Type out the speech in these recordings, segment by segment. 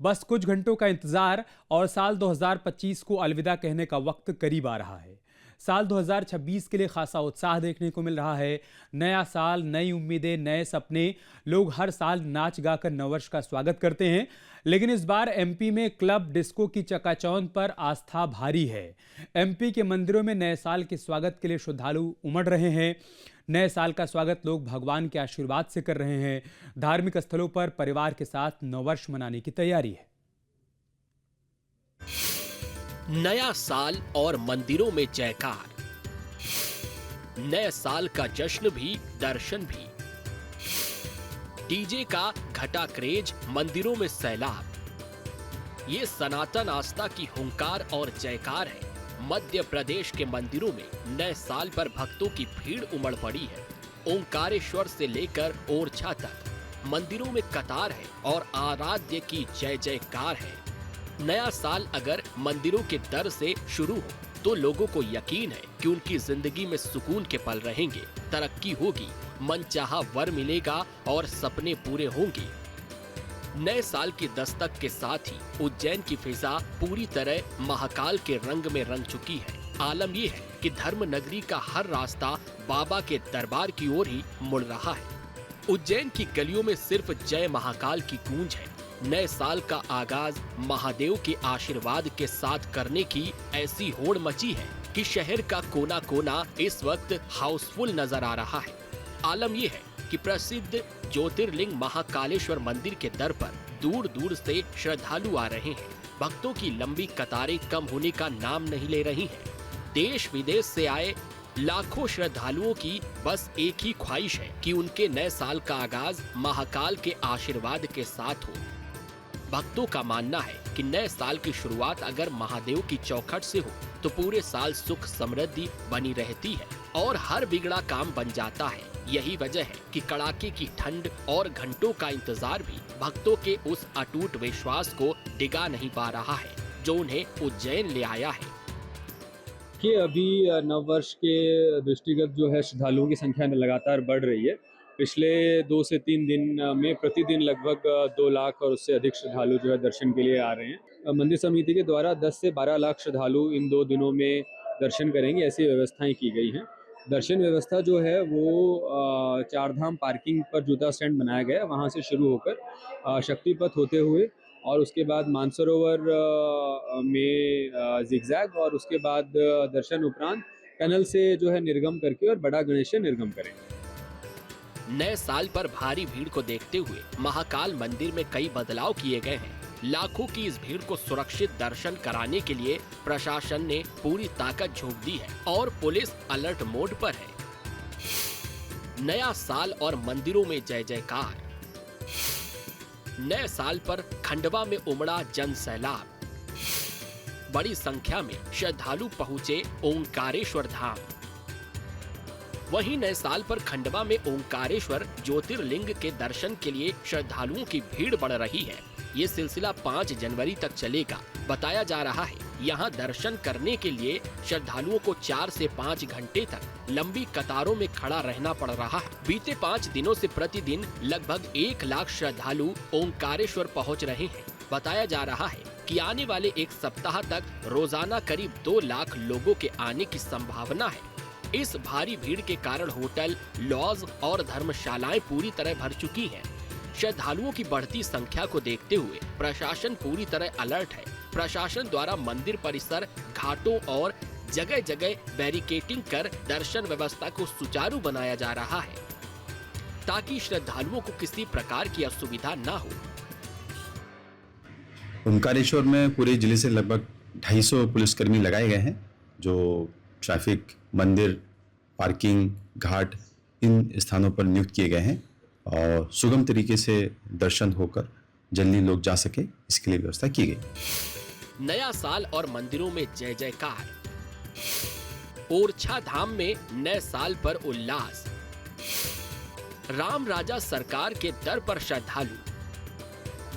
बस कुछ घंटों का इंतजार और साल 2025 को अलविदा कहने का वक्त करीब आ रहा है। साल 2026 के लिए खासा उत्साह देखने को मिल रहा है। नया साल, नई उम्मीदें, नए सपने। लोग हर साल नाच गाकर नववर्ष का स्वागत करते हैं, लेकिन इस बार एमपी में क्लब डिस्को की चकाचौंध पर आस्था भारी है। एमपी के मंदिरों में नए साल के स्वागत के लिए श्रद्धालु उमड़ रहे हैं। नए साल का स्वागत लोग भगवान के आशीर्वाद से कर रहे हैं। धार्मिक स्थलों पर परिवार के साथ नववर्ष मनाने की तैयारी है। नया साल और मंदिरों में जयकार। नए साल का जश्न भी, दर्शन भी। डीजे का घटा क्रेज, मंदिरों में सैलाब। ये सनातन आस्था की हुंकार और जयकार है। मध्य प्रदेश के मंदिरों में नए साल पर भक्तों की भीड़ उमड़ पड़ी है। ओंकारेश्वर से लेकर ओरछा तक मंदिरों में कतार है और आराध्य की जय जयकार है। नया साल अगर मंदिरों के दर से शुरू हो तो लोगों को यकीन है कि उनकी जिंदगी में सुकून के पल रहेंगे, तरक्की होगी, मनचाहा वर मिलेगा और सपने पूरे होंगे। नए साल की दस्तक के साथ ही उज्जैन की फिजा पूरी तरह महाकाल के रंग में रंग चुकी है। आलम यह है कि धर्म नगरी का हर रास्ता बाबा के दरबार की ओर ही मुड़ रहा है। उज्जैन की गलियों में सिर्फ जय महाकाल की गूंज है। नए साल का आगाज महादेव के आशीर्वाद के साथ करने की ऐसी होड़ मची है कि शहर का कोना कोना इस वक्त हाउसफुल नजर आ रहा है। आलम यह है कि प्रसिद्ध ज्योतिर्लिंग महाकालेश्वर मंदिर के दर पर दूर दूर से श्रद्धालु आ रहे हैं। भक्तों की लंबी कतारें कम होने का नाम नहीं ले रही हैं। देश विदेश से आए लाखों श्रद्धालुओं की बस एक ही ख्वाहिश है कि उनके नए साल का आगाज महाकाल के आशीर्वाद के साथ हो। भक्तों का मानना है कि नए साल की शुरुआत अगर महादेव की चौखट से हो तो पूरे साल सुख समृद्धि बनी रहती है और हर बिगड़ा काम बन जाता है। यही वजह है कि कड़ाके की ठंड और घंटों का इंतजार भी भक्तों के उस अटूट विश्वास को डिगा नहीं पा रहा है जो उन्हें उज्जैन ले आया है। कि अभी नववर्ष के दृष्टिगत जो है श्रद्धालुओं की संख्या में लगातार बढ़ रही है। पिछले 2 से 3 दिन में प्रतिदिन लगभग 2 लाख और उससे अधिक श्रद्धालु जो है दर्शन के लिए आ रहे हैं। मंदिर समिति के द्वारा 10 से 12 लाख श्रद्धालु इन 2 दिनों में दर्शन करेंगे, ऐसी व्यवस्थाएं की गई हैं। दर्शन व्यवस्था जो है वो चारधाम पार्किंग पर जूता स्टैंड बनाया गया है, वहाँ से शुरू होकर शक्तिपथ होते हुए और उसके बाद मानसरोवर में जिगजैग और उसके बाद दर्शन उपरांत टनल से जो है निर्गम करके और बड़ा गणेश निर्गम करेंगे। नए साल पर भारी भीड़ को देखते हुए महाकाल मंदिर में कई बदलाव किए गए हैं। लाखों की इस भीड़ को सुरक्षित दर्शन कराने के लिए प्रशासन ने पूरी ताकत झोंक दी है और पुलिस अलर्ट मोड पर है। नया साल और मंदिरों में जय जयकार। नए साल पर खंडवा में उमड़ा जन सैलाब। बड़ी संख्या में श्रद्धालु पहुंचे ओंकारेश्वर धाम। वहीं नए साल पर खंडवा में ओंकारेश्वर ज्योतिर्लिंग के दर्शन के लिए श्रद्धालुओं की भीड़ बढ़ रही है। ये सिलसिला 5 जनवरी तक चलेगा। बताया जा रहा है यहाँ दर्शन करने के लिए श्रद्धालुओं को 4 से 5 घंटे तक लंबी कतारों में खड़ा रहना पड़ रहा है। बीते 5 दिनों से प्रतिदिन लगभग 1 लाख श्रद्धालु ओंकारेश्वर पहुँच रहे हैं। बताया जा रहा है कि आने वाले एक सप्ताह तक रोजाना करीब 2 लाख लोगों के आने की संभावना है। इस भारी भीड़ के कारण होटल, लॉज और धर्मशालाएं पूरी तरह भर चुकी हैं। श्रद्धालुओं की बढ़ती संख्या को देखते हुए प्रशासन पूरी तरह अलर्ट है। प्रशासन द्वारा मंदिर परिसर, घाटों और जगह जगह बैरिकेडिंग कर दर्शन व्यवस्था को सुचारू बनाया जा रहा है ताकि श्रद्धालुओं को किसी प्रकार की असुविधा न हो। ओंकारेश्वर में पूरे जिले से लगभग 250 पुलिसकर्मी लगाए गए हैं जो ट्रैफिक, मंदिर, पार्किंग, घाट इन स्थानों पर नियुक्त किए गए हैं और सुगम तरीके से दर्शन होकर जल्दी लोग जा सके इसके लिए व्यवस्था की गई। नया साल और मंदिरों में जय जयकार। ओरछा धाम में नए साल पर उल्लास। राम राजा सरकार के दर पर श्रद्धालु।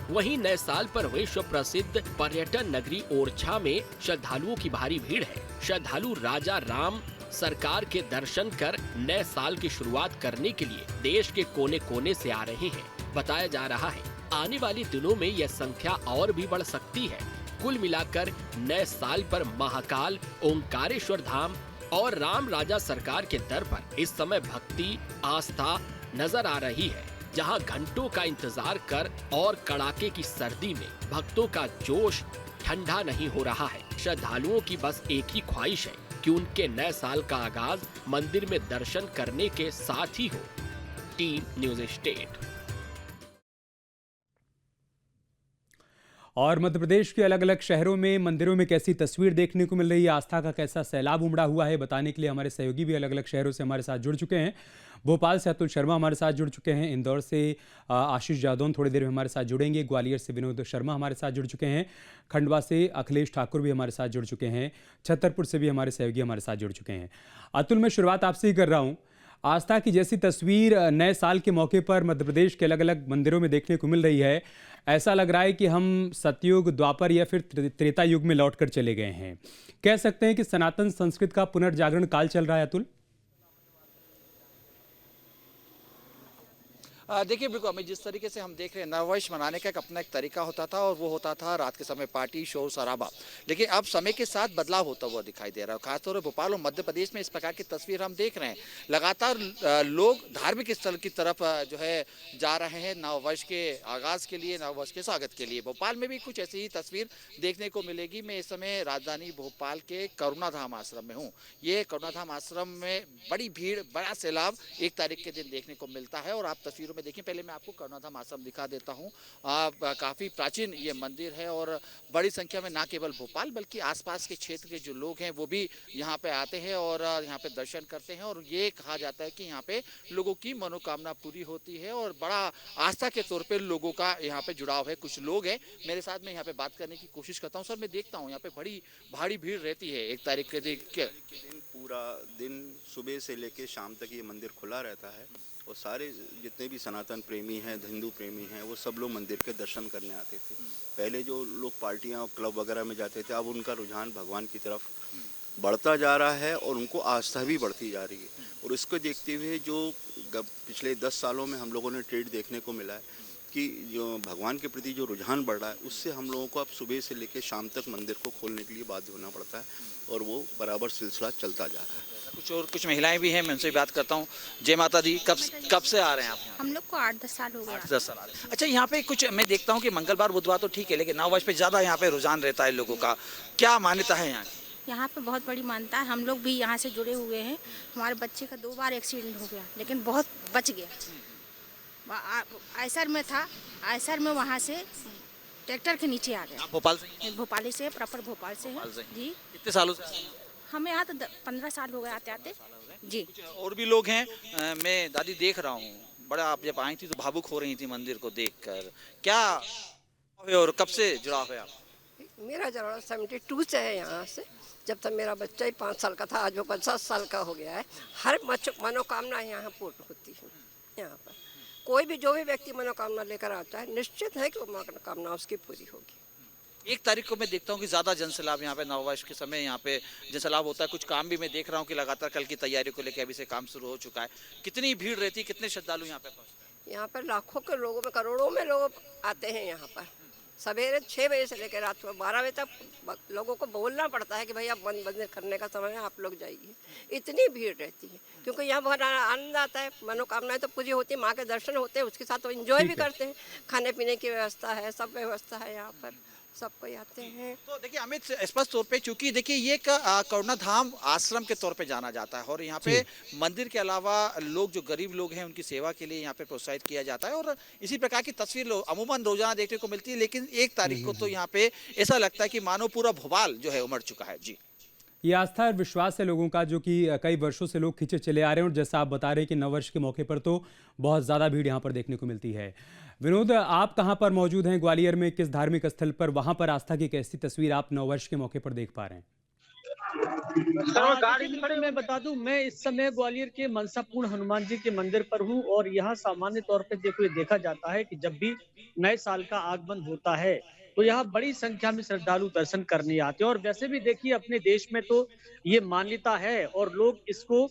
वहीं नए साल पर विश्व प्रसिद्ध पर्यटन नगरी ओरछा में श्रद्धालुओं की भारी भीड़ है। श्रद्धालु राजा राम सरकार के दर्शन कर नए साल की शुरुआत करने के लिए देश के कोने कोने से आ रहे हैं। बताया जा रहा है आने वाले दिनों में यह संख्या और भी बढ़ सकती है। कुल मिलाकर नए साल पर महाकाल, ओंकारेश्वर धाम और राम राजा सरकार के दर पर इस समय भक्ति, आस्था नजर आ रही है, जहां घंटों का इंतजार कर और कड़ाके की सर्दी में भक्तों का जोश ठंडा नहीं हो रहा है। श्रद्धालुओं की बस एक ही ख्वाहिश है कि उनके नए साल का आगाज मंदिर में दर्शन करने के साथ ही हो। Team news state. और मध्य प्रदेश के अलग अलग शहरों में मंदिरों में कैसी तस्वीर देखने को मिल रही है, आस्था का कैसा सैलाब उमड़ा हुआ है, बताने के लिए हमारे सहयोगी भी अलग अलग शहरों से हमारे साथ जुड़ चुके हैं। भोपाल से अतुल शर्मा हमारे साथ जुड़ चुके हैं, इंदौर से आशीष जादौन थोड़ी देर में हमारे साथ जुड़ेंगे, ग्वालियर से विनोद शर्मा हमारे साथ जुड़ चुके हैं, खंडवा से अखिलेश ठाकुर भी हमारे साथ जुड़ चुके हैं, छतरपुर से भी हमारे सहयोगी हमारे साथ जुड़ चुके हैं। अतुल, मैं शुरुआत आपसे ही कर रहा हूँ। आस्था की जैसी तस्वीर नए साल के मौके पर मध्य प्रदेश के अलग अलग मंदिरों में देखने को मिल रही है, ऐसा लग रहा है कि हम सतयुग, द्वापर या फिर त्रेता युग में लौटकर चले गए हैं। कह सकते हैं कि सनातन संस्कृत का पुनर्जागरण काल चल रहा है। अतुल, देखिए बिल्कुल हमें जिस तरीके से हम देख रहे हैं, नववर्ष मनाने का एक अपना एक तरीका होता था और वो होता था रात के समय पार्टी, शोर शराबा। लेकिन अब समय के साथ बदलाव होता हुआ दिखाई दे रहा है। खासतौर पर भोपाल और मध्य प्रदेश में इस प्रकार की तस्वीर हम देख रहे हैं। लगातार लोग धार्मिक स्थल की तरफ जो है जा रहे हैं नववर्ष के आगाज के लिए, नववर्ष के स्वागत के लिए। भोपाल में भी कुछ ऐसी ही तस्वीर देखने को मिलेगी। मैं इस समय राजधानी भोपाल के करुणाधाम आश्रम में हूँ। ये करुणाधाम आश्रम में बड़ी भीड़, बड़ा सैलाब 1 तारीख के दिन देखने को मिलता है। और आप तस्वीरों में देखिए, पहले मैं आपको करुणाधाम आश्रम दिखा देता हूँ। काफ़ी प्राचीन ये मंदिर है और बड़ी संख्या में ना केवल भोपाल बल्कि आसपास के क्षेत्र के जो लोग हैं वो भी यहाँ पे आते हैं और यहाँ पे दर्शन करते हैं। और ये कहा जाता है कि यहाँ पे लोगों की मनोकामना पूरी होती है और बड़ा आस्था के तौर पे लोगों का यहाँ पे जुड़ाव है। कुछ लोग हैं मेरे साथ में, यहाँ पे बात करने की कोशिश करता हूँ। सर, मैं देखता हूँ यहाँ पे बड़ी भारी भीड़ रहती है 1 तारीख के दिन। पूरा दिन सुबह से लेके शाम तक ये मंदिर खुला रहता है और सारे जितने भी सनातन प्रेमी हैं, हिंदू प्रेमी हैं, वो सब लोग मंदिर के दर्शन करने आते थे। पहले जो लोग पार्टियां और क्लब वगैरह में जाते थे, अब उनका रुझान भगवान की तरफ बढ़ता जा रहा है और उनको आस्था भी बढ़ती जा रही है। और इसको देखते हुए जो पिछले 10 सालों में हम लोगों ने ट्रेंड देखने को मिला है कि जो भगवान के प्रति जो रुझान बढ़ रहा है, उससे हम लोगों को अब सुबह से लेकर शाम तक मंदिर को खोलने के लिए बाध्य होना पड़ता है और वो बराबर सिलसिला चलता जा रहा है। कुछ महिलाएं भी हैं, मैं उनसे बात करता हूँ। जय माता दी। कब से आ रहे हैं आप यहाँ? हम लोग को 8-10 साल हो गए। 8-10 साल आ रहे हैं। अच्छा, यहाँ पे कुछ मैं देखता हूँ कि मंगलवार बुधवार तो ठीक है, लेकिन नववर्ष पे ज़्यादा यहाँ पे रुझान रहता है लोगों का। क्या मान्यता है यहाँ की? यहाँ पे बहुत बड़ी मान्यता है। हम लोग भी यहाँ से जुड़े हुए हैं। हमारे बच्चे का 2 बार एक्सीडेंट हो गया, लेकिन बहुत बच गया। आयसर में था, आयसर में वहाँ से ट्रैक्टर के नीचे आ गया। भोपाल से? भोपाल से, प्रॉपर भोपाल से है जी। कितने सालों से? हमें यहाँ तो 15 साल हो गए आते आते जी। और भी लोग हैं, मैं दादी देख रहा हूँ, बड़ा आप जब आई थी तो भावुक हो रही थी मंदिर को देखकर। क्या और कब से जुड़ाव है आप? मेरा जुड़ाव 72 से है यहाँ से। जब तक मेरा बच्चा ही 5 साल का था, आज वो 50 साल का हो गया है। हर मनोकामना यहाँ पूर्ण होती है। यहाँ पर कोई भी जो भी व्यक्ति मनोकामना लेकर आता है, निश्चित है कि वो मनोकामना उसकी पूरी होगी। 1 तारीख को मैं देखता हूँ कि ज़्यादा जनसैलाब यहाँ पे नववर्ष के समय यहाँ पे जनसैलाब होता है। कुछ काम भी मैं देख रहा हूँ कि लगातार कल की तैयारी को लेकर अभी से काम शुरू हो चुका है। कितनी भीड़ रहती है, कितने श्रद्धालु यहाँ पे पहुँचते हैं? यहाँ पर लाखों के लोगों में, करोड़ों में लोग आते हैं यहाँ पर। सवेरे 6 बजे से लेकर रात को 12 बजे तक लोगों को बोलना पड़ता है कि भाई आप बंद करने का समय है, आप लोग जाइए। इतनी भीड़ रहती है क्योंकि यहाँ बहुत आनंद आता है। मनोकामनाएं तो पूरी होती है, माँ के दर्शन होते हैं, उसके साथ वो एंजॉय भी करते हैं। खाने पीने की व्यवस्था है, सब व्यवस्था है यहाँ पर, सब कोई आते हैं। तो देखिए अमित, स्पष्ट तौर पे चूंकि देखिए ये एक करुणाधाम आश्रम के तौर पे जाना जाता है और यहाँ पे मंदिर के अलावा लोग जो गरीब लोग हैं उनकी सेवा के लिए यहाँ पे प्रोत्साहित किया जाता है और इसी प्रकार की तस्वीर अमूमन रोजाना देखने को मिलती है। लेकिन 1 तारीख को तो यहाँ पे ऐसा लगता है कि मानो पूरा भोपाल जो है उमड़ चुका है। जी, ये आस्था और विश्वास है लोगों का, जो कि कई वर्षों से लोग खींचे चले आ रहे हैं। और जैसा आप बता रहे हैं कि नववर्ष के मौके पर तो बहुत ज़्यादा भीड़ यहाँ पर देखने को मिलती है। विनोद, आप कहाँ पर मौजूद हैं? ग्वालियर में किस धार्मिक स्थल पर? वहाँ पर आस्था की कैसी तस्वीर आप नववर्ष के मौके पर देख पा रहे हैं? मैं बता दूं, मैं इस समय ग्वालियर के मनसापूर्ण हनुमान जी के मंदिर पर हूं और यहाँ सामान्य तौर पर देखा जाता है कि जब भी नए साल का आगमन होता है तो यहाँ बड़ी संख्या में श्रद्धालु दर्शन करने आते हैं। और वैसे भी देखिए अपने देश में तो ये मान्यता है और लोग इसको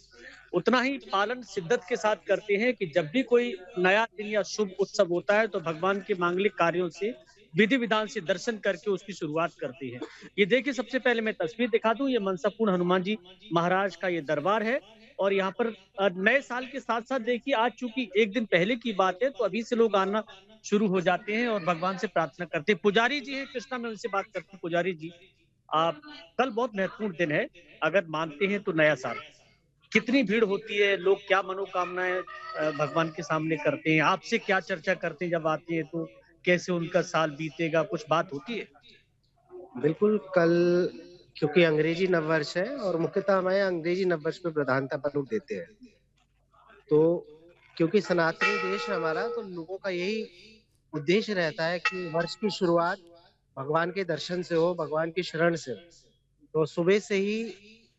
उतना ही पालन शिद्दत के साथ करते हैं कि जब भी कोई नया दिन या शुभ उत्सव होता है तो भगवान के मांगलिक कार्यों से विधि विधान से दर्शन करके उसकी शुरुआत करते हैं। ये देखिए, सबसे पहले मैं तस्वीर दिखा दूं, ये मनसापूर्ण हनुमान जी महाराज का ये दरबार है। और यहाँ पर नए साल के साथ साथ देखिए, आज चूंकि एक दिन पहले की बात है तो अभी से लोग आना शुरू हो जाते हैं और भगवान से प्रार्थना करते हैं। पुजारी जी हैं कृष्णा, मैं उनसे बात करता हूँ। पुजारी जी, आप, कल बहुत महत्वपूर्ण दिन है, अगर मानते हैं तो नया साल, कितनी भीड़ होती है, लोग क्या मनोकामनाएं भगवान के सामने करते हैं, आपसे क्या चर्चा करते हैं जब आते हैं तो, कैसे उनका साल बीतेगा, कुछ बात होती है? बिल्कुल, कल क्योंकि अंग्रेजी नववर्ष है और मुख्यतः हमारे यहाँ अंग्रेजी नववर्ष पे प्रधानता पर लोग देते हैं। तो क्योंकि सनातनी देश है हमारा, तो लोगों का यही उद्देश्य रहता है कि वर्ष की शुरुआत भगवान के दर्शन से हो, भगवान की शरण से हो। तो सुबह से ही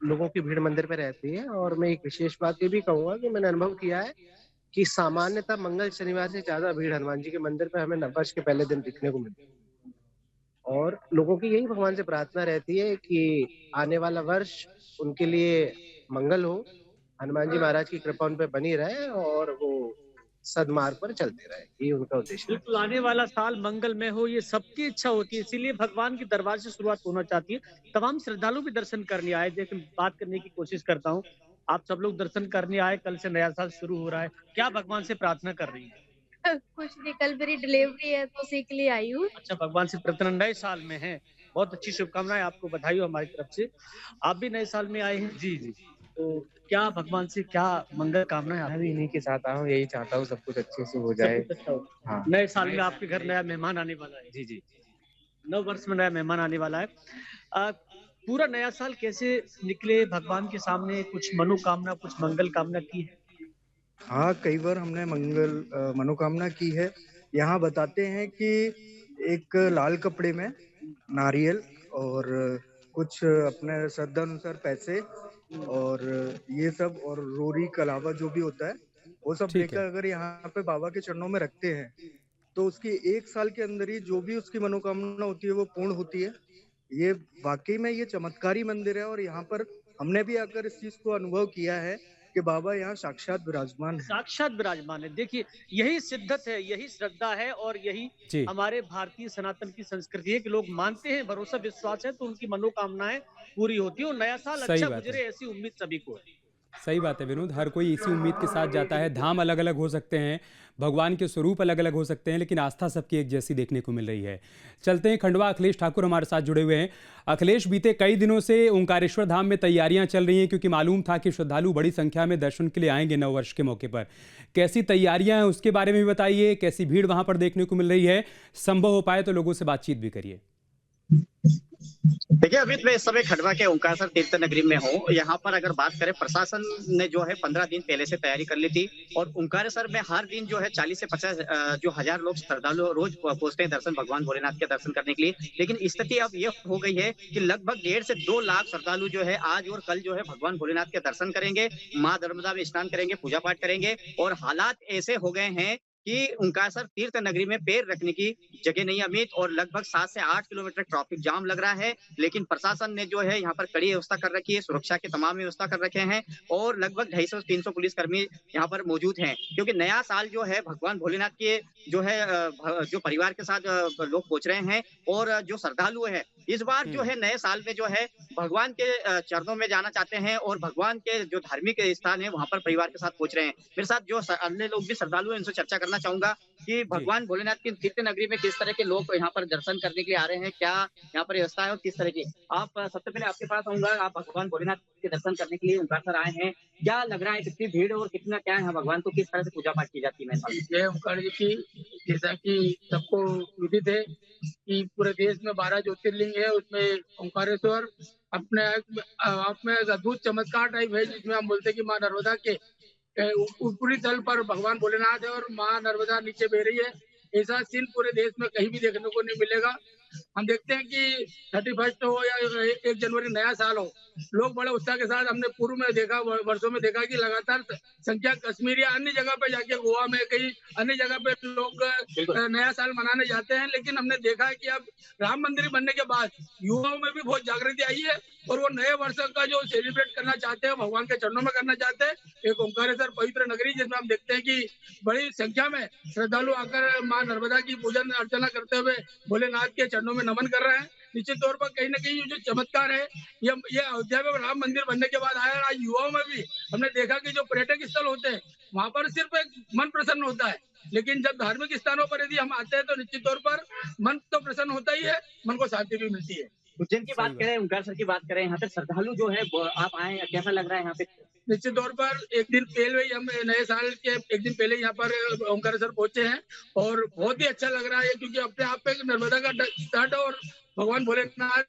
लोगों की भीड़ मंदिर पे रहती है। और मैं एक विशेष बात ये भी कहूंगा कि मैंने अनुभव किया है कि सामान्यतः मंगल शनिवार से ज्यादा भीड़ हनुमान जी के मंदिर पे हमें नववर्ष के पहले दिन दिखने को मिलती है। और लोगों की यही भगवान से प्रार्थना रहती है कि आने वाला वर्ष उनके लिए मंगल हो, हनुमान जी महाराज की कृपा उन पे बनी रहे और वो सदमार्ग पर चलते रहे, ये उनका उद्देश्य है। बिल्कुल, आने वाला साल मंगलमय हो, ये सबकी इच्छा होती है, इसीलिए भगवान के दरबार से शुरुआत होना चाहती है। तमाम श्रद्धालु भी दर्शन करने आए, लेकिन बात करने की कोशिश करता हूँ। आप सब लोग दर्शन करने आए, कल से नया साल शुरू हो रहा है, क्या भगवान से प्रार्थना कर रही है? कुछ नहीं, कल मेरी डिलीवरी है तो उसी के लिए आई हूँ। अच्छा, भगवान से प्रार्थना, नए साल में है, बहुत अच्छी शुभकामनाएं, आपको बधाई हो हमारी तरफ से। आप भी नए साल में आए हैं? जी जी, तो क्या भगवान से क्या मंगल कामनाएं मैं भी इन्हीं के साथ आया हूँ, यही चाहता हूँ सब कुछ अच्छे से हो जाए। हाँ, नए साल में आपके घर नया मेहमान आने वाला है? जी जी। नव वर्ष में नया मेहमान आने वाला है। अ, पूरा नया साल कैसे निकले, भगवान के सामने कुछ मनोकामना, कुछ मंगल कामना की है? हाँ, कई बार हमने मनोकामना की है। यहाँ बताते हैं कि एक लाल कपड़े में नारियल और कुछ अपने श्रद्धा अनुसार पैसे और ये सब और रोरी के अलावा जो भी होता है वो सब ठीक लेकर है। अगर यहाँ पे बाबा के चरणों में रखते हैं तो उसकी 1 साल के अंदर ही जो भी उसकी मनोकामना होती है वो पूर्ण होती है। ये वाकई में ये चमत्कारी मंदिर है और यहाँ पर हमने भी आकर इस चीज को अनुभव किया है कि बाबा यहाँ साक्षात विराजमान है। साक्षात विराजमान है। देखिए, यही शिद्दत है, यही श्रद्धा है और यही जी। हमारे भारतीय सनातन की संस्कृति है कि लोग मानते हैं, भरोसा विश्वास है तो उनकी मनोकामनाएं पूरी होती है और नया साल सही अच्छा बात है। गुजरे, ऐसी उम्मीद सभी को है। सही बात है विनोद, हर कोई इसी उम्मीद के साथ जाता है। धाम अलग अलग हो सकते हैं, भगवान के स्वरूप अलग अलग हो सकते हैं, लेकिन आस्था सबकी एक जैसी देखने को मिल रही है। चलते हैं खंडवा, अखिलेश ठाकुर हमारे साथ जुड़े हुए हैं। अखिलेश, बीते कई दिनों से ओंकारेश्वर धाम में तैयारियां चल रही हैं, क्योंकि मालूम था कि श्रद्धालु बड़ी संख्या में दर्शन के लिए आएंगे नववर्ष के मौके पर। कैसी तैयारियां हैं उसके बारे में भी बताइए, कैसी भीड़ वहां पर देखने को मिल रही है, संभव हो पाए तो लोगों से बातचीत भी करिए। देखिए, अभी मैं इस समय खंडवा के ओंकारेश्वर तीर्थ नगरी में हूँ। यहाँ पर अगर बात करें, प्रशासन ने जो है 15 दिन पहले से तैयारी कर ली थी और ओंकारेश्वर में हर दिन जो है 40 से 50 जो हजार लोग श्रद्धालु रोज पहुंचते हैं दर्शन, भगवान भोलेनाथ के दर्शन करने के लिए। लेकिन स्थिति अब ये हो गई है कि लगभग 1.5 से 2 लाख श्रद्धालु जो है आज और कल जो है भगवान भोलेनाथ के दर्शन करेंगे, माँ नर्मदा में स्नान करेंगे, पूजा पाठ करेंगे। और हालात ऐसे हो गए हैं कि ओंकारेश्वर तीर्थ नगरी में पैर रखने की जगह नहीं अमित और लगभग 7 से 8 किलोमीटर ट्रैफिक जाम लग रहा है। लेकिन प्रशासन ने जो है यहाँ पर कड़ी व्यवस्था कर रखी है, सुरक्षा की तमाम व्यवस्था कर रखे हैं और लगभग 250 से 300 पुलिसकर्मी यहाँ पर मौजूद हैं, क्योंकि नया साल जो है भगवान भोलेनाथ के जो है जो परिवार के साथ लोग पहुंच रहे हैं और जो श्रद्धालु है इस बार जो है नए साल में जो है भगवान के चरणों में जाना चाहते हैं और भगवान के जो धार्मिक स्थान है वहां पर परिवार के साथ पहुंच रहे हैं। मेरे साथ जो अन्य लोग भी श्रद्धालु हैं उनसे चर्चा करना चाहूंगा कि भगवान भोलेनाथ की तीर्थ नगरी में किस तरह के लोग यहाँ पर दर्शन करने के लिए आ रहे हैं, क्या यहाँ पर व्यवस्था है और किस तरह की। आप सबसे पहले आपके पास आऊंगा, आप भगवान भोलेनाथ के दर्शन करने के लिए ओंकारेश्वर आए हैं, क्या लग रहा है, कितनी भीड़ और कितना क्या है भगवान को किस तरह से पूजा पाठ की जाती है? जय ओंकार जी की, जैसा कि सबको विदित है कि पूरे देश में 12 ज्योतिर्लिंग है, उसमें ओंकारेश्वर अपने आप में एक अद्भुत चमत्कार टाइप है, जिसमें हम बोलते हैं कि माँ नर्मदा के ऊपरी तल पर भगवान भोलेनाथ है और माँ नर्मदा नीचे बह रही है। ऐसा सीन पूरे देश में कहीं भी देखने को नहीं मिलेगा। हम देखते हैं कि 31 हो या 1 जनवरी नया साल हो, लोग बड़े उत्साह के साथ, हमने पूर्व में देखा, वर्षों में देखा कि लगातार संख्या कश्मीर या अन्य जगह पे जाके, गोवा में कई अन्य जगह पे लोग नया साल मनाने जाते हैं। लेकिन हमने देखा है कि अब राम मंदिर बनने के बाद युवाओं में भी बहुत जागृति आई है और वो नए वर्ष का जो सेलिब्रेट करना चाहते हैं, भगवान के चरणों में करना चाहते हैं। एक ओंकारेश्वर पवित्र नगरी, जिसमें हम देखते हैं कि बड़ी संख्या में श्रद्धालु आकर माँ नर्मदा की पूजन अर्चना करते हुए भोलेनाथ के चरणों में नमन कर रहे हैं। निश्चित तौर पर कहीं ना कहीं जो चमत्कार है ये अयोध्या में राम मंदिर बनने के बाद आया। आज युवाओं में भी हमने देखा कि जो पर्यटक स्थल होते हैं वहां पर सिर्फ एक मन प्रसन्न होता है, लेकिन जब धार्मिक स्थानों पर यदि हम आते हैं तो निश्चित तौर पर मन तो प्रसन्न होता ही है, मन को शांति भी मिलती है। उज्जैन की बात करें, ओंकार सर की बात करें, यहाँ पे श्रद्धालु जो है आप आए, कैसा लग रहा है यहाँ पे? निश्चित तौर पर एक दिन पहले ही हम नए साल के एक दिन पहले यहाँ पर ओंकारेश्वर पहुंचे हैं और बहुत ही अच्छा लग रहा है, क्योंकि अपने आप पे नर्मदा का तट और भगवान भोलेनाथ।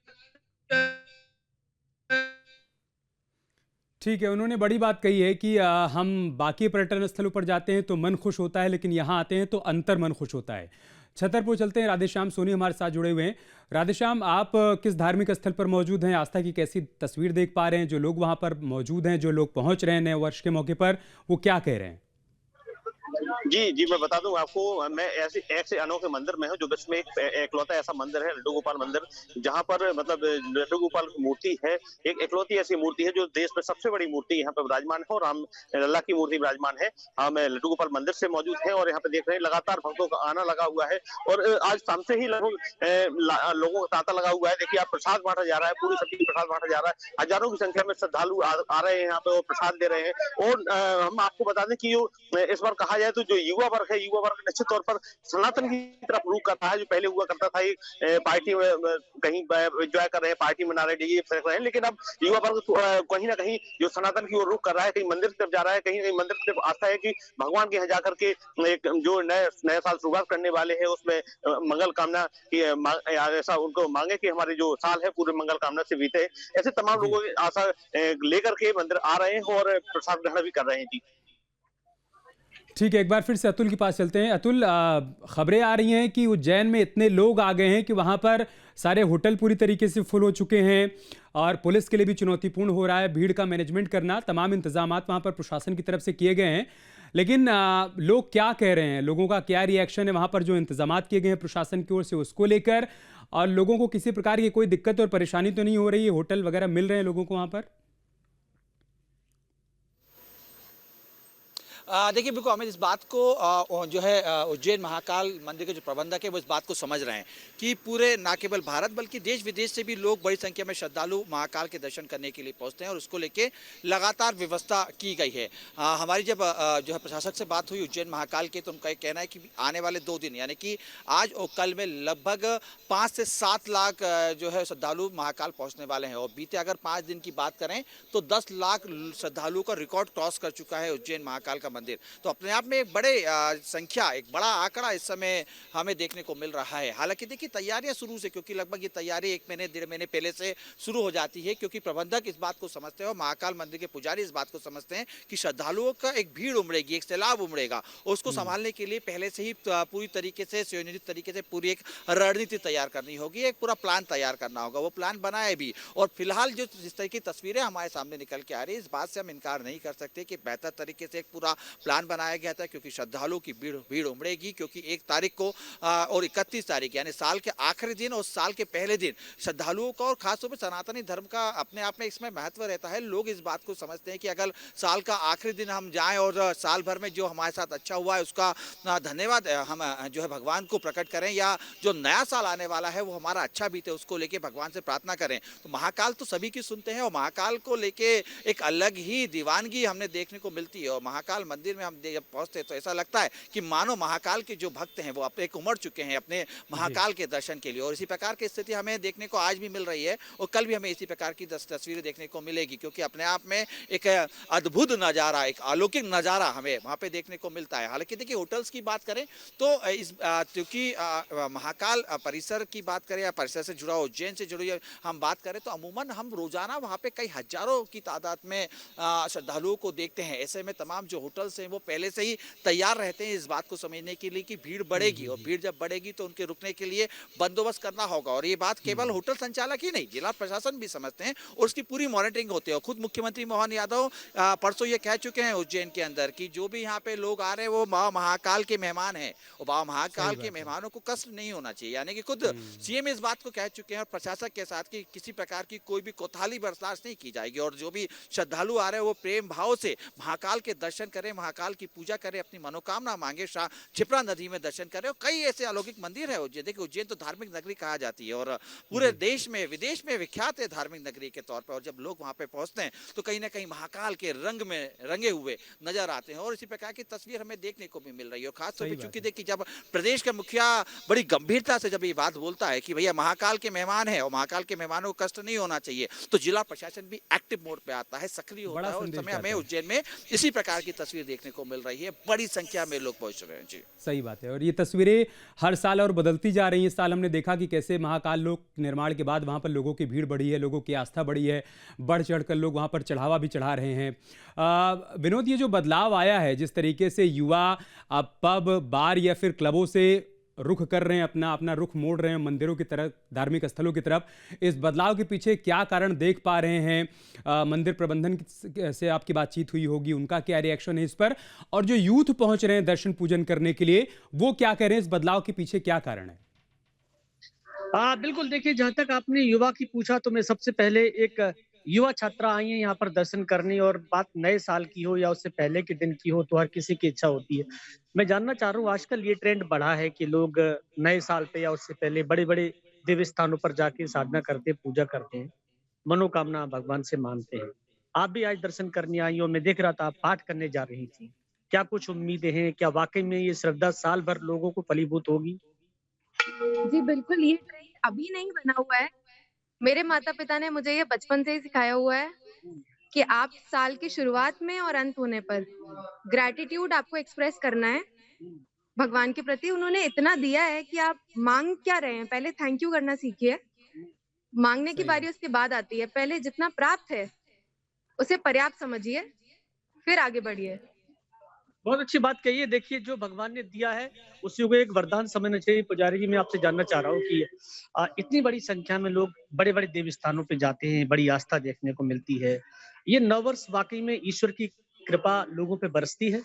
ठीक है, उन्होंने बड़ी बात कही है कि हम बाकी पर्यटन स्थलों पर जाते हैं तो मन खुश होता है, लेकिन यहाँ आते हैं तो अंतर मन खुश होता है। छतरपुर चलते हैं, राधेश्याम सोनी हमारे साथ जुड़े हुए हैं। राधेश्याम, आप किस धार्मिक स्थल पर मौजूद हैं? आस्था की कैसी तस्वीर देख पा रहे हैं? जो लोग वहां पर मौजूद हैं, जो लोग पहुंच रहे हैं नए वर्ष के मौके पर, वो क्या कह रहे हैं? जी, मैं बता दूं आपको, मैं ऐसे अनोखे मंदिर में हूं जो विश्व में एकलौता ऐसा मंदिर है, लड्डू गोपाल मंदिर, जहां पर मतलब लड्डू गोपाल की मूर्ति है, एक एकलौती ऐसी मूर्ति है जो देश में सबसे बड़ी मूर्ति यहाँ पे विराजमान है और राम लल्ला की मूर्ति विराजमान है। हम लड्डू गोपाल मंदिर से मौजूद हैं और यहाँ पे देख रहे हैं लगातार भक्तों का आना लगा हुआ है और आज शाम से ही लगभग लोगों का तांता लगा हुआ है। देखिए, आप प्रसाद बांटा जा रहा है, पूरी सब्जी प्रसाद बांटा जा रहा है, हजारों की संख्या में श्रद्धालु आ रहे हैं यहाँ पे और प्रसाद दे रहे हैं। और हम आपको बता दें कि इस बार कहा जाए तो जो युवा वर्ग है, युवा वर्ग निश्चित तौर पर सनातन की तरफ रुख कर रहा है। जो पहले हुआ करता था, पार्टी में कहीं एंजॉय कर रहे हैं, पार्टी मना रहे हैं, लेकिन अब युवा वर्ग कहीं ना कहीं जो सनातन की ओर रुख कर रहा है, कहीं मंदिर की तरफ जा रहा है, कहीं मंदिर की तरफ आस्था है कि भगवान के यहाँ जाकर के एक जो नए साल शुरुआत करने वाले हैं उसमें मंगल कामना की ऐसा उनको मांगे कि हमारे जो साल है पूरे मंगल कामना से बीते। ऐसे तमाम लोगों की आशा लेकर के मंदिर आ रहे हैं और प्रसाद ग्रहण भी कर रहे हैं। जी ठीक है, एक बार फिर से अतुल के पास चलते हैं। अतुल, खबरें आ रही हैं कि उज्जैन में इतने लोग आ गए हैं कि वहां पर सारे होटल पूरी तरीके से फुल हो चुके हैं और पुलिस के लिए भी चुनौतीपूर्ण हो रहा है भीड़ का मैनेजमेंट करना। तमाम इंतजामात वहां पर प्रशासन की तरफ से किए गए हैं, लेकिन लोग क्या कह रहे हैं, लोगों का क्या रिएक्शन है वहां पर जो इंतजामात किए गए हैं प्रशासन की ओर से उसको लेकर, और लोगों को किसी प्रकार की कोई दिक्कत और परेशानी तो नहीं हो रही है? होटल वगैरह मिल रहे हैं लोगों को वहां पर? देखिए, बिल्कुल हमें इस बात को जो है उज्जैन महाकाल मंदिर के जो प्रबंधक है वो इस बात को समझ रहे हैं कि पूरे ना केवल भारत बल्कि देश विदेश से भी लोग बड़ी संख्या में श्रद्धालु महाकाल के दर्शन करने के लिए पहुंचते हैं और उसको लेके लगातार व्यवस्था की गई है। हमारी जब जो है प्रशासक से बात हुई उज्जैन महाकाल के, तो उनका कहना है कि आने वाले 2 दिन यानी कि आज और कल में लगभग 5 से 7 लाख जो है श्रद्धालु महाकाल पहुँचने वाले हैं और बीते अगर 5 दिन की बात करें तो 10 लाख श्रद्धालुओं का रिकॉर्ड क्रॉस कर चुका है उज्जैन महाकाल का मंदिर। तो अपने आप में एक बड़े संख्या, एक बड़ा आंकड़ा इस समय हमें देखने को मिल रहा है। हालांकि देखिए, तैयारियां शुरू से, क्योंकि लगभग ये तैयारी 1 महीने 1.5 महीने पहले से शुरू हो जाती है, क्योंकि प्रबंधक इस बात को समझते हैं और महाकाल मंदिर के पुजारी इस बात को समझते हैं कि श्रद्धालुओं का एक भीड़ उमड़ेगी, एक सैलाब उमड़ेगा और उसको संभालने के लिए पहले से ही पूरी तरीके से सुनियोजित तरीके से पूरी एक रणनीति तैयार करनी होगी, एक पूरा प्लान तैयार करना होगा। वो प्लान बनाए भी और फिलहाल जो जिस तरह की तस्वीरें हमारे सामने निकल के आ रही है, इस बात से हम इनकार नहीं कर सकते कि बेहतर तरीके से एक पूरा प्लान बनाया गया था, क्योंकि श्रद्धालुओं की भीड़ उमड़ेगी। क्योंकि 1 तारीख को और 31 तारीख यानी साल के आखिरी दिन और साल के पहले दिन श्रद्धालुओं का और खासतौर पर सनातनी धर्म का अपने आप में इसमें महत्व रहता है। लोग इस बात को समझते हैं कि अगर साल का आखिरी दिन हम जाएं और साल भर में जो हमारे साथ अच्छा हुआ है उसका धन्यवाद हम जो है भगवान को प्रकट करें, या जो नया साल आने वाला है वो हमारा अच्छा बीते उसको लेके भगवान से प्रार्थना करें। तो महाकाल तो सभी की सुनते हैं और महाकाल को लेके एक अलग ही दीवानगी हमने देखने को मिलती है। और महाकाल मंदिर में हम जब पहुंचते तो ऐसा लगता है कि मानो महाकाल के जो भक्त हैं वो अपने उमड़ चुके हैं अपने महाकाल के दर्शन के लिए। और इसी प्रकार की स्थिति हमें देखने को आज भी मिल रही है और कल भी हमें इसी प्रकार की तस्वीरें देखने को मिलेगी, क्योंकि अपने आप में एक अद्भुत नज़ारा, एक अलौकिक नज़ारा हमें वहाँ पे देखने को मिलता है। हालांकि देखिए, होटल्स की बात करें तो इस क्योंकि महाकाल परिसर की बात करें या परिसर से जुड़ा उज्जैन से जुड़ी हम बात करें तो अमूमन हम रोजाना वहाँ पे कई हजारों की तादाद में श्रद्धालुओं को देखते हैं। ऐसे में तमाम जो होटल्स प्रोफेशनल्स हैं वो पहले से ही तैयार रहते हैं इस बात को समझने के लिए कि भीड़ बढ़ेगी, और भीड़ जब बढ़ेगी तो उनके रुकने के लिए बंदोबस्त करना होगा। और ये बात केवल होटल संचालक ही नहीं, जिला प्रशासन भी समझते हैं और उसकी पूरी मॉनिटरिंग होती है। खुद मुख्यमंत्री मोहन यादव परसों ये कह चुके हैं उज्जैन के अंदर कि जो भी यहाँ पे लोग आ रहे हैं वो बाबा महाकाल के मेहमान हैं, और बाबा महाकाल के मेहमानों को कष्ट नहीं होना चाहिए। यानी कि खुद सीएम इस बात को कह चुके हैं और प्रशासक के साथ कि किसी प्रकार की कोई भी कोताही बर्दाश्त नहीं की जाएगी, और जो भी श्रद्धालु आ रहे हैं वो प्रेम भाव से महाकाल के दर्शन करें, महाकाल की पूजा करें, अपनी मनोकामना मांगे, क्षिप्रा नदी में दर्शन करें। और कई ऐसे अलौकिक मंदिर है उज्जैन। देखिए उज्जैन तो धार्मिक नगरी कहा जाती है और पूरे देश में विदेश में विख्यात है धार्मिक नगरी के तौर पर, और जब लोग वहां पे पहुंचते हैं तो कहीं ना कहीं महाकाल के रंग में रंगे हुए नजर आते हैं। और इसी प्रकार की तस्वीर हमें देखने को भी मिल रही है। और खासतौर पर चूंकि देखिए जब प्रदेश का मुखिया बड़ी गंभीरता से जब ये बात बोलता है कि भैया महाकाल के मेहमान है और महाकाल के मेहमानों को कष्ट नहीं होना चाहिए, तो जिला प्रशासन भी एक्टिव मोड पे आता है, सक्रिय होता है। और इस समय हमें उज्जैन में इसी प्रकार की तस्वीर देखने को मिल रही है, बड़ी संख्या में लोग पहुंच रहे हैं। जी सही बात है, और ये तस्वीरें हर साल और बदलती जा रही हैं। इस साल हमने देखा कि कैसे महाकाल लोक निर्माण के बाद वहाँ पर लोगों की भीड़ बढ़ी है, लोगों की आस्था बढ़ी है, बढ़ चढ़कर लोग वहाँ पर चढ़ावा भी चढ़ा रहे हैं। विनोद, ये जो बदलाव आया है, जिस तरीके से युवा पब बार या फिर क्लबों से रुख कर रहे हैं, अपना रुख मोड़ रहे हैं मंदिरों की तरफ, धार्मिक स्थलों की तरफ, इस बदलाव के पीछे क्या कारण देख पा रहे हैं? मंदिर प्रबंधन से आपकी बातचीत हुई होगी, उनका क्या रिएक्शन है इस पर? और जो यूथ पहुंच रहे हैं दर्शन पूजन करने के लिए, वो क्या कह रहे हैं? इस बदलाव के पीछे क्या कारण है? बिल्कुल, देखिए जहां तक आपने युवा की पूछा तो मैं सबसे पहले एक युवा छात्रा आई है यहाँ पर दर्शन करने, और बात नए साल की हो या उससे पहले के दिन की हो तो हर किसी की इच्छा होती है। मैं जानना चाह रहा हूँ, आजकल ये ट्रेंड बढ़ा है कि लोग नए साल पे या उससे पहले बड़े बड़े दिव्य स्थानों पर जाके साधना करते, पूजा करते हैं, मनोकामना भगवान से मांगते हैं। आप भी आज दर्शन करने आई हो, मैं देख रहा था आप पाठ करने जा रही थी। क्या कुछ उम्मीदें हैं? क्या वाकई में ये श्रद्धा साल भर लोगों को फलीभूत होगी? जी बिल्कुल, ये ट्रेंड अभी नहीं बना हुआ है। मेरे माता-पिता ने मुझे ये बचपन से ही सिखाया हुआ है कि आप साल की शुरुआत में और अंत होने पर ग्रैटिट्यूड आपको एक्सप्रेस करना है भगवान के प्रति। उन्होंने इतना दिया है कि आप मांग क्या रहे हैं, पहले थैंक यू करना सीखिए। मांगने की बारी उसके बाद आती है। पहले जितना प्राप्त है उसे पर्याप्त समझिए, फिर आगे बढ़िए। बहुत अच्छी बात कही है। देखिए जो भगवान ने दिया है उसी को एक वरदान समझना चाहिए। पुजारी जी, मैं आपसे जानना चाह रहा हूँ कि इतनी बड़ी संख्या में लोग बड़े बड़े देवी स्थानों पे जाते हैं, बड़ी आस्था देखने को मिलती है। ये नववर्ष वाकई में ईश्वर की कृपा लोगों पे बरसती है?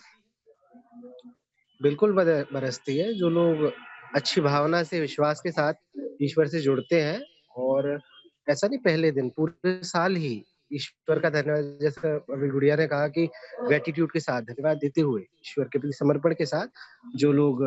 बिल्कुल बरसती है। जो लोग अच्छी भावना से, विश्वास के साथ ईश्वर से जुड़ते हैं, और ऐसा नहीं पहले दिन, पूरे साल ही ईश्वर का धन्यवाद, जैसे अभी गुड़िया ने कहा कि ग्रेटिट्यूड के साथ, धन्यवाद देते हुए, ईश्वर के प्रति समर्पण के साथ जो लोग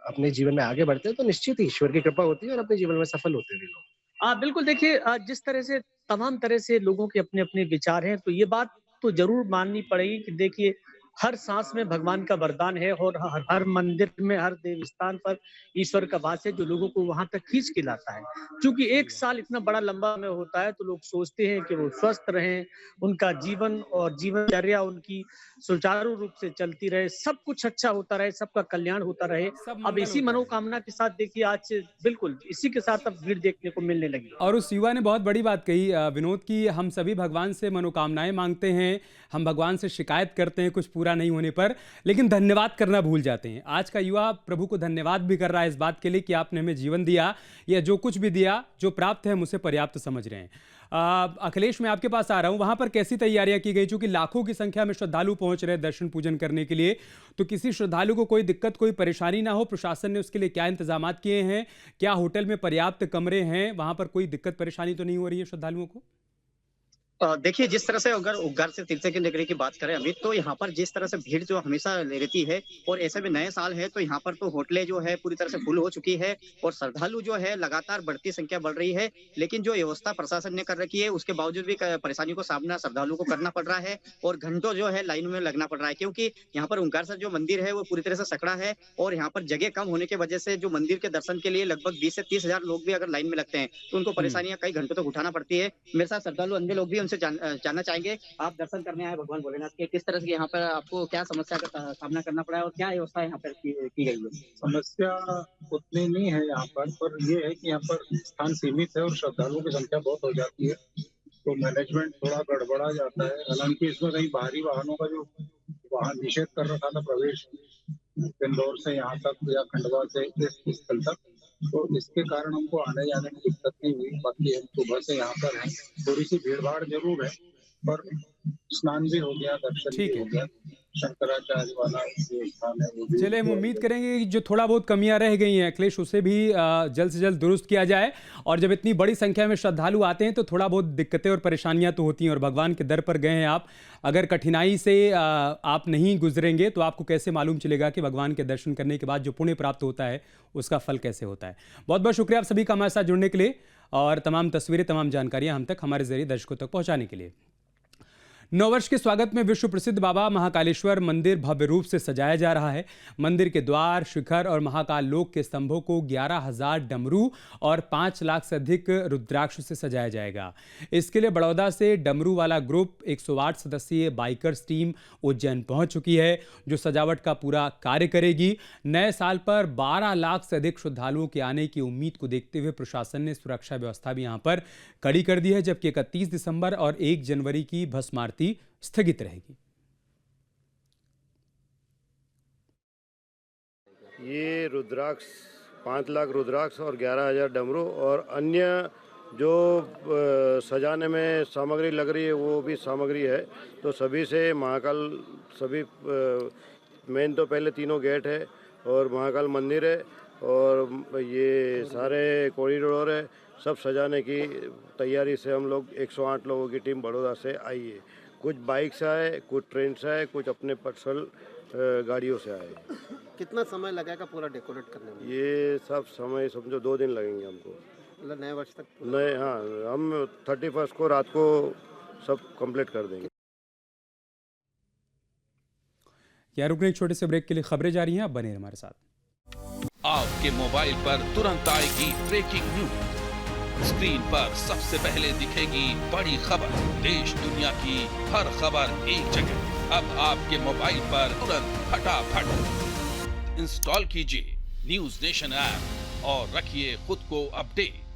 अपने जीवन में आगे बढ़ते हैं, तो निश्चित ही ईश्वर की कृपा होती है और अपने जीवन में सफल होते हैं लोग। बिल्कुल, देखिए जिस तरह से तमाम तरह से लोगों के अपने अपने विचार हैं, तो ये बात तो जरूर माननी पड़ेगी कि देखिए हर सांस में भगवान का वरदान है, और हर मंदिर में, हर देव स्थान पर ईश्वर का वास है जो लोगों को वहां तक खींच के लाता है। क्योंकि एक साल इतना बड़ा लंबा में होता है तो लोग सोचते हैं कि वो स्वस्थ रहें, उनका जीवन और जीवनचर्या उनकी सुचारू रूप से चलती रहे, सब कुछ अच्छा होता रहे, सबका कल्याण होता रहे। अब इसी मनोकामना के साथ देखिए आज बिल्कुल इसी के साथ अब भीड़ देखने को मिलने लगी। और उस युवा ने बहुत बड़ी बात कही विनोद की, हम सभी भगवान से मनोकामनाएं मांगते हैं, हम भगवान से शिकायत करते हैं कुछ पूरा नहीं होने पर, लेकिन धन्यवाद करना भूल जाते हैं। आज का युवा प्रभु को धन्यवाद भी कर रहा है इस बात के लिए कि आपने हमें जीवन दिया, या जो कुछ भी दिया, जो प्राप्त है हम उसे पर्याप्त समझ रहे हैं। अखिलेश, मैं आपके पास आ रहा हूं, वहां पर कैसी तैयारियां की गई? चूंकि लाखों की संख्या में श्रद्धालु पहुंच रहे हैं दर्शन पूजन करने के लिए, तो किसी श्रद्धालु को कोई दिक्कत, कोई परेशानी ना हो, प्रशासन ने उसके लिए क्या इंतजाम किए हैं? क्या होटल में पर्याप्त कमरे हैं? वहां पर कोई दिक्कत परेशानी तो नहीं हो रही है श्रद्धालुओं को? देखिए जिस तरह से अगर उद्गार से तीर्थ की नगरी की बात करें अमित, तो यहाँ पर जिस तरह से भीड़ जो हमेशा रहती है, और ऐसे में नए साल है तो यहाँ पर तो होटलें जो है पूरी तरह से फुल हो चुकी है, और श्रद्धालु जो है लगातार बढ़ती संख्या बढ़ रही है। लेकिन जो व्यवस्था प्रशासन ने कर रखी है उसके बावजूद भी परेशानियों को सामना श्रद्धालुओं को करना पड़ रहा है, और घंटों जो है लाइन में लगना पड़ रहा है, क्योंकि यहाँ पर ओंकारेश्वर जो मंदिर है वो पूरी तरह से सकड़ा है, और यहाँ पर जगह कम होने की वजह से जो मंदिर के दर्शन के लिए लगभग 20 से 30 हजार लोग भी अगर लाइन में लगते हैं तो उनको परेशानियां कई घंटों तक उठाना पड़ती है। मेरे साथ श्रद्धालु अन्य लोग भी, उनसे जानना चाहेंगे, आप दर्शन करने आए भगवान भोलेनाथ के, किस तरह से यहाँ पर आपको क्या समस्या का सामना करना पड़ा है और क्या व्यवस्था यहाँ पर की गई है? समस्या उतनी नहीं है यहाँ पर ये है कि यहाँ पर स्थान सीमित है और श्रद्धालुओं की संख्या बहुत हो जाती है, तो मैनेजमेंट थोड़ा गड़बड़ा जाता है। हालांकि इसमें कहीं बाहरी वाहनों का जो वहाँ निषेध कर रखा था प्रवेश इंदौर से यहाँ तक या खंडवा से इस स्थल तक, तो इसके कारण हमको आने जाने में दिक्कत नहीं हुई। बाकी हम सुबह से यहाँ पर हैं, थोड़ी सी भीड़ भाड़ जरूर है, पर स्नान भी हो गया, दर्शन भी हो गया। शंकराचार्य वाला जो स्थान है वो भी। चलिए, हम उम्मीद करेंगे कि जो थोड़ा बहुत कमियां रह गई हैं अखिलेश, उसे भी जल्द से जल्द दुरुस्त किया जाए। और जब इतनी बड़ी संख्या में श्रद्धालु आते हैं तो थोड़ा बहुत दिक्कतें और परेशानियां तो होती हैं, और भगवान के दर पर गए हैं आप, अगर कठिनाई से आप नहीं गुजरेंगे तो आपको कैसे मालूम चलेगा कि भगवान के दर्शन करने के बाद जो पुण्य प्राप्त होता है उसका फल कैसे होता है। बहुत बहुत शुक्रिया आप सभी का हमारे साथ जुड़ने के लिए और तमाम तस्वीरें, तमाम जानकारियां हम तक हमारे जरिए दर्शकों तक पहुंचाने के लिए। नववर्ष के स्वागत में विश्व प्रसिद्ध बाबा महाकालेश्वर मंदिर भव्य रूप से सजाया जा रहा है। मंदिर के द्वार, शिखर और महाकाल लोक के स्तंभों को 11,000 डमरू और 5 लाख से अधिक रुद्राक्ष से सजाया जाएगा। इसके लिए बड़ौदा से डमरू वाला ग्रुप 108 सदस्यीय बाइकर्स टीम उज्जैन पहुंच चुकी है, जो सजावट का पूरा कार्य करेगी। नए साल पर 12 लाख से अधिक श्रद्धालुओं के आने की उम्मीद को देखते हुए प्रशासन ने सुरक्षा व्यवस्था भी यहां पर कड़ी कर दी है, जबकि 31 दिसंबर और 1 जनवरी की भस्म आरती स्थगित रहेगी। ये रुद्राक्ष 5 लाख रुद्राक्ष और 11,000 डमरू और अन्य जो सजाने में सामग्री लग रही है वो भी सामग्री है। तो सभी से महाकाल सभी मेन तो पहले तीनों गेट है और महाकाल मंदिर है और ये सारे कॉरिडोर है, सब सजाने की तैयारी से हम लोग 108 लोगों की टीम बड़ौदा से आई है। कुछ बाइक से आए, कुछ ट्रेन से आए, कुछ अपने पर्सनल गाड़ियों से आए। कितना समय लगेगा पूरा डेकोरेट करने में? ये सब समय समझो 2 दिन लगेंगे हमको, मतलब नए वर्ष तक? नए, हाँ, हम 31 को रात को सब कंप्लीट कर देंगे। यहाँ रुकने एक छोटे से ब्रेक के लिए खबरें जारी हैं, आप बने हमारे साथ। आपके मोबाइल पर तुरंत आएगी ब्रेकिंग न्यूज, स्क्रीन पर सबसे पहले दिखेगी बड़ी खबर, देश दुनिया की हर खबर एक जगह। अब आपके मोबाइल पर तुरंत फटाफट इंस्टॉल कीजिए न्यूज नेशन ऐप और रखिए खुद को अपडेट।